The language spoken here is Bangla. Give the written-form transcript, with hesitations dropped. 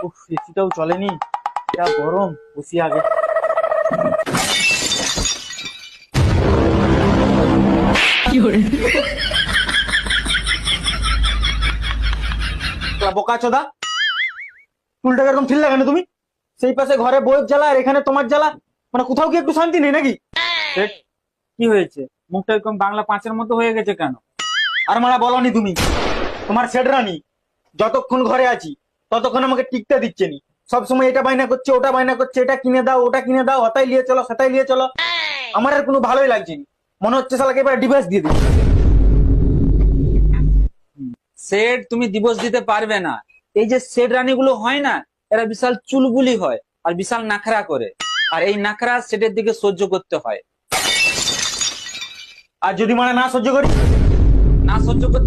উফ, এসিটাও চলেনি, যা গরম, বসি আগে। বোকা চোদা, চুলটাকে এরকম ঠিক লাগানো তুমি, সেই পাশে ঘরে বইয়ের জ্বালা আর এখানে তোমার জ্বালা, মানে কোথাও কি একটু শান্তি নেই নাকি? শেঠ, কি হয়েছে? মুখটা এরকম বাংলা পাঁচের মতো হয়ে গেছে কেন? আর মারা বলনি তুমি, তোমার সেট রানী যতক্ষণ ঘরে আছি ততক্ষণ আমাকে টিকতে দিচ্ছে নি, সবসময় এটা বায়না করছে ওটা বায়না করছে, এটা কিনে দাও ওটা কিনে দাও, হতাই নিয়ে চলো সেটাই নিয়ে চলো। আমার আর কোনো ভালোই লাগছে না, মনে হচ্ছে শালাকে এবার ডিভোর্স দিয়ে দিই। সেট তুমি ডিভোর্স দিতে পারবে না, এই যে সেট রানী গুলো হয় না, এরা বিশাল চুলবুলি হয় আর বিশাল নাখরা করে, আর এই নাখরা সেটের দিকে সহ্য করতে হয়। আর যদি মানে না সহ্য করি, না সহ্য করতে